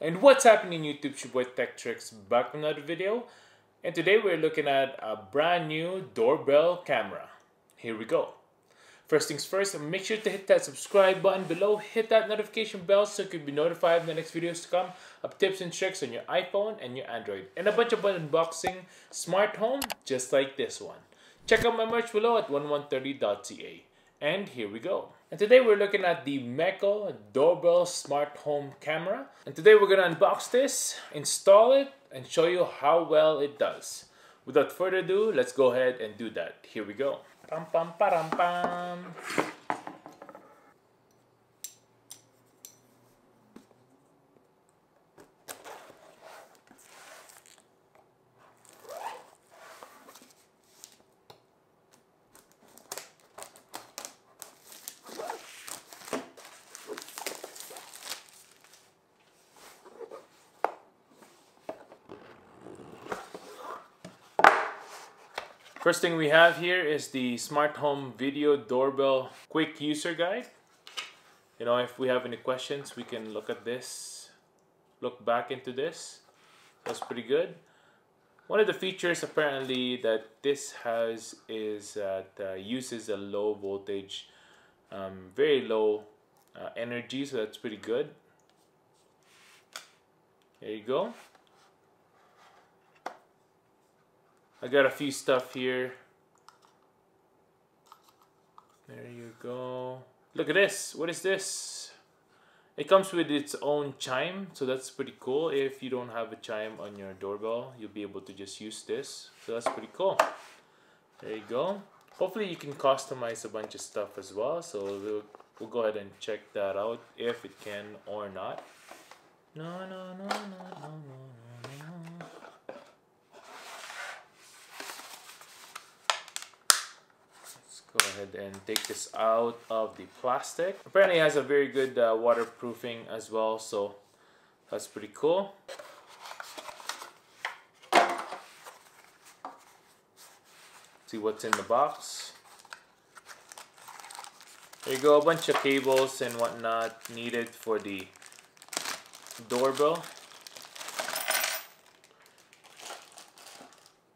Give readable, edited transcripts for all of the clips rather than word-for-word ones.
And what's happening YouTube? It's your boy Tech Tricks back with another video. And today we're looking at a brand new doorbell camera. Here we go. First things first, make sure to hit that subscribe button below. Hit that notification bell so you can be notified of the next videos to come of tips and tricks on your iPhone and your Android. And a bunch of unboxing smart home just like this one. Check out my merch below at 1130.ca. And here we go. And today we're looking at the MECO Doorbell Smart Home Camera. And today we're gonna unbox this, install it, and show you how well it does. Without further ado, let's go ahead and do that. Here we go. Pam pam param pam. First thing we have here is the Smart Home Video Doorbell Quick User Guide. You know, if we have any questions, we can look at this, look back into this. That's pretty good. One of the features apparently that this has is that uses a low voltage, very low energy, so that's pretty good. There you go. I got a few stuff here. There you go. Look at this. What is this? It comes with its own chime, so that's pretty cool. If you don't have a chime on your doorbell, you'll be able to just use this. So that's pretty cool. There you go. Hopefully you can customize a bunch of stuff as well. So we'll go ahead and check that out if it can or not. No. Go ahead and take this out of the plastic. Apparently it has a very good waterproofing as well, so that's pretty cool. See what's in the box. There you go, a bunch of cables and whatnot needed for the doorbell.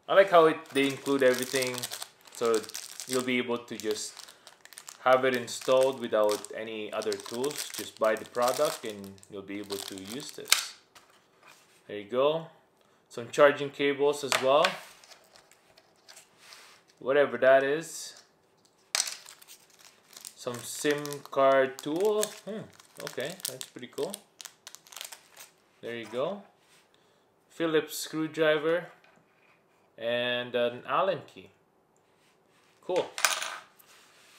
I like how they include everything, so you'll be able to just have it installed without any other tools. Just buy the product and you'll be able to use this. There you go. Some charging cables as well. Whatever that is. Some SIM card tool. Okay, that's pretty cool. There you go. Phillips screwdriver. And an Allen key. Cool.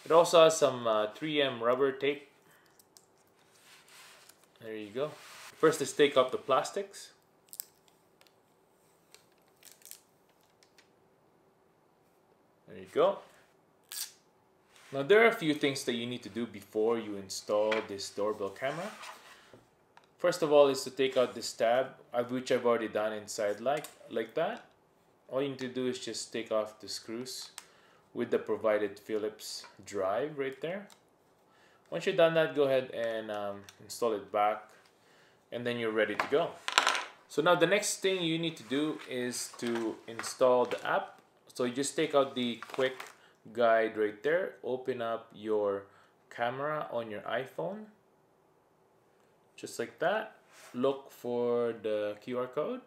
It also has some 3M rubber tape. There you go. First, let's take off the plastics. There you go. Now there are a few things that you need to do before you install this doorbell camera. First of all is to take out this tab, which I've already done inside like that. All you need to do is just take off the screws with the provided Phillips drive right there. Once you're done that, go ahead and install it back, and then you're ready to go. So now the next thing you need to do is to install the app. So you just take out the quick guide right there, open up your camera on your iPhone, just like that. Look for the QR code,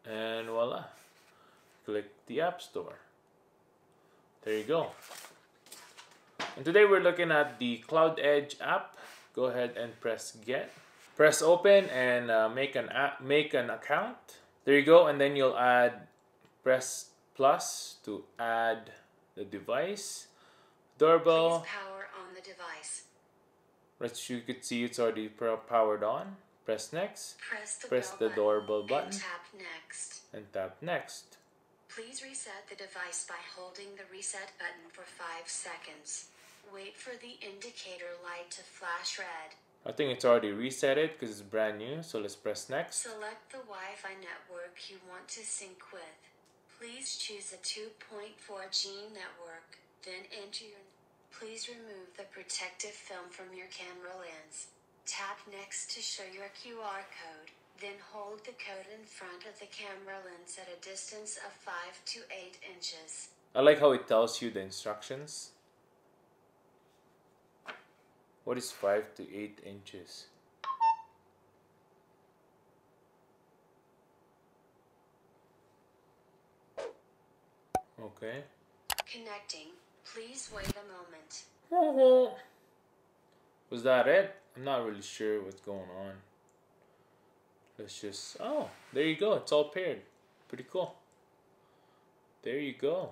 and voila, click the App Store. There you go. And today we're looking at the Cloud Edge app. Go ahead and press get. Press open and make an account. There you go, and then you'll press plus to add the device. Doorbell. Please power on the device. As you could see, it's already powered on. Press next. Press the doorbell button. And tap next. And tap next. Please reset the device by holding the reset button for 5 seconds. Wait for the indicator light to flash red. I think it's already reset it because it's brand new, so let's press next. Select the Wi-Fi network you want to sync with. Please choose a 2.4G network, then enter your... Please remove the protective film from your camera lens. Tap next to show your QR code. Then hold the code in front of the camera lens at a distance of 5 to 8 inches. I like how it tells you the instructions. What is 5 to 8 inches? Okay. Connecting. Please wait a moment. Was that it? I'm not really sure what's going on. Let's just... Oh, there you go. It's all paired. Pretty cool. There you go.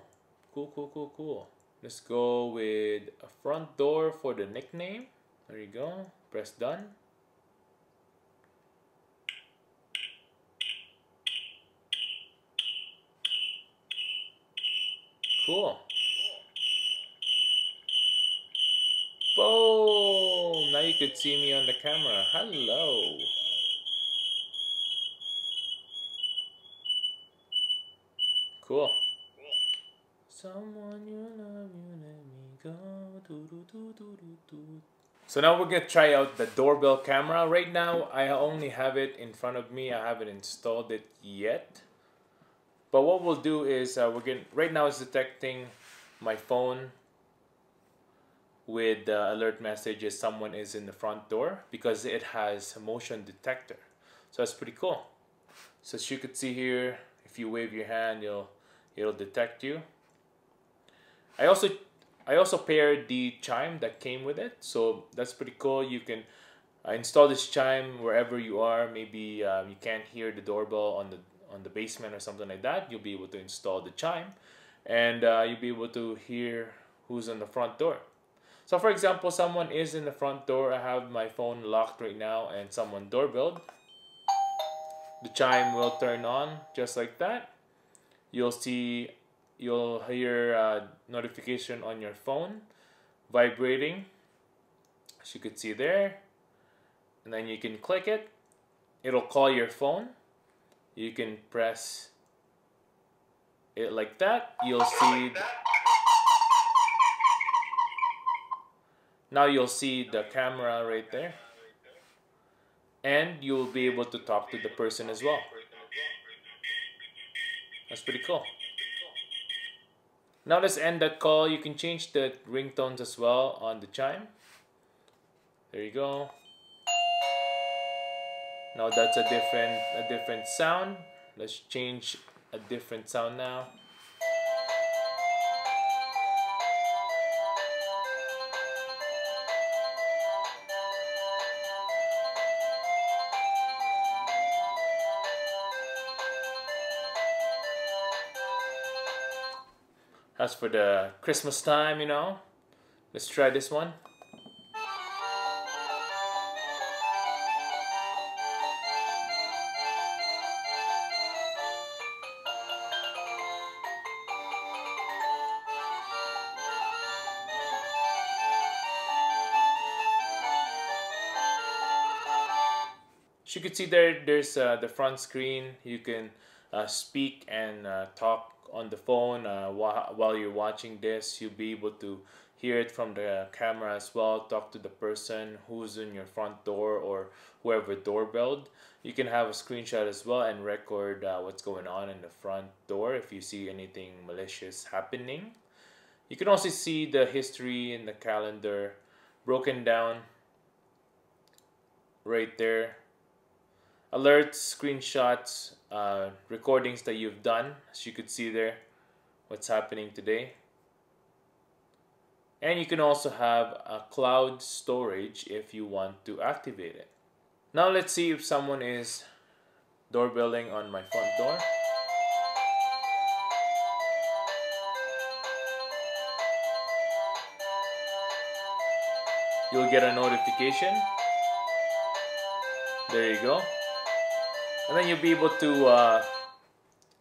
Cool, cool, cool, cool. Let's go with a front door for the nickname. There you go. Press done. Cool. Boom! Now you could see me on the camera. Hello. Cool. Someone you love, you let me go. Doo, doo, doo, doo, doo, doo. So now we're gonna try out the doorbell camera. Right now, I only have it in front of me. I haven't installed it yet. But what we'll do is right now it's detecting my phone with the alert messages someone is in the front door because it has a motion detector. So that's pretty cool. So as you could see here, if you wave your hand, it'll detect you. I also paired the chime that came with it, so that's pretty cool. You can install this chime wherever you are. Maybe you can't hear the doorbell on the basement or something like that. You'll be able to install the chime, and you'll be able to hear who's on the front door. So for example, someone is in the front door. I have my phone locked right now, and someone doorbelled. The chime will turn on just like that. You'll hear a notification on your phone vibrating, as you could see there, and then you can click it. It'll call your phone. You can press it like that. Now you'll see the camera right there, and you'll be able to talk to the person as well. That's pretty cool. Now let's end that call. You can change the ringtones as well on the chime. There you go. Now that's a different sound. Let's change a different sound now. As for the Christmas time, let's try this one. As you can see there's the front screen. You can speak and talk on the phone while you're watching this. You'll be able to hear it from the camera as well. Talk to the person who's in your front door or whoever doorbelled. You can have a screenshot as well and record what's going on in the front door if you see anything malicious happening. You can also see the history in the calendar broken down right there. Alerts, screenshots, recordings that you've done, as you could see there, what's happening today. And you can also have a cloud storage if you want to activate it. Now let's see if someone is doorbelling on my front door. You'll get a notification. There you go. And then you'll be able to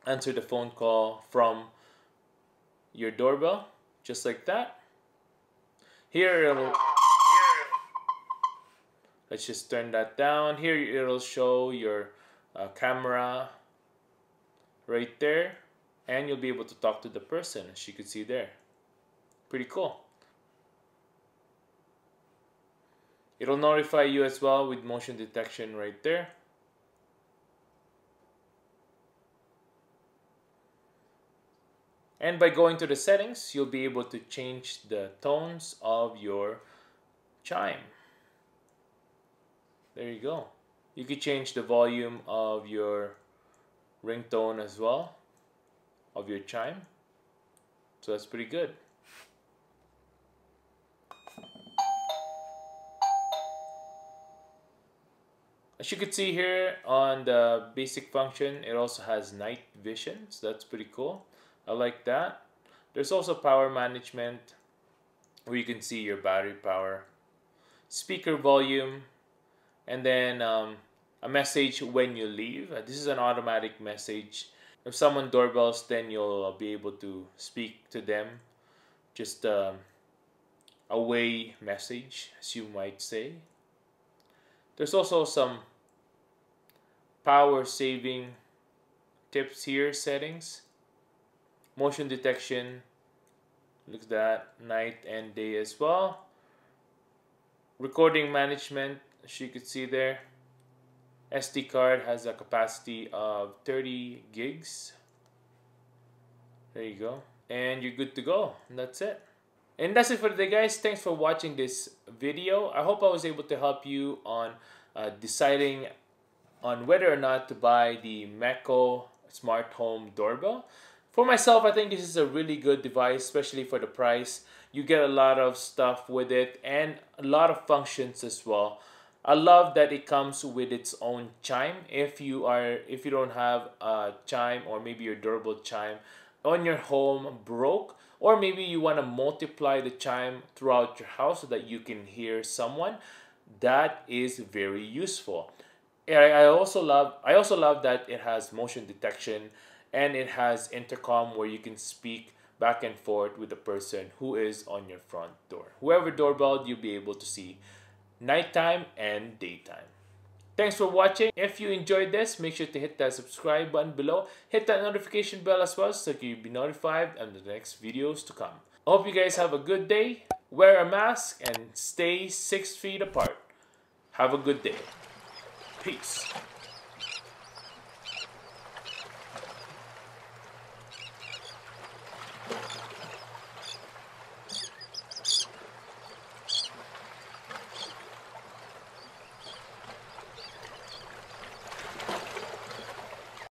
answer the phone call from your doorbell, just like that. Here, let's just turn that down. Here it'll show your camera right there, and you'll be able to talk to the person, as you can see there. Pretty cool. It'll notify you as well with motion detection right there. And by going to the settings, you'll be able to change the tones of your chime. There you go. You could change the volume of your ringtone as well, of your chime. So that's pretty good. As you can see here on the basic function, it also has night vision, so that's pretty cool. I like that. There's also power management, where you can see your battery power, speaker volume, and then a message when you leave. This is an automatic message. If someone doorbells, then you'll be able to speak to them. Just a way message, as you might say. There's also some power saving tips here, settings. Motion detection, look at that, night and day as well. Recording management, as you can see there. SD card has a capacity of 30 gigs. There you go. And you're good to go. And that's it. And that's it for today, guys. Thanks for watching this video. I hope I was able to help you on deciding on whether or not to buy the MECO Smart Home Doorbell. For myself, I think this is a really good device, especially for the price. You get a lot of stuff with it and a lot of functions as well. I love that it comes with its own chime. If you don't have a chime, or maybe your doorbell chime on your home broke, or maybe you want to multiply the chime throughout your house so that you can hear someone, that is very useful. I also love that it has motion detection and it has intercom where you can speak back and forth with the person who is on your front door. Whoever doorbelled, you'll be able to see nighttime and daytime. Thanks for watching. If you enjoyed this, make sure to hit that subscribe button below. Hit that notification bell as well so you'll be notified on the next videos to come. I hope you guys have a good day. Wear a mask and stay 6 feet apart. Have a good day. Peace.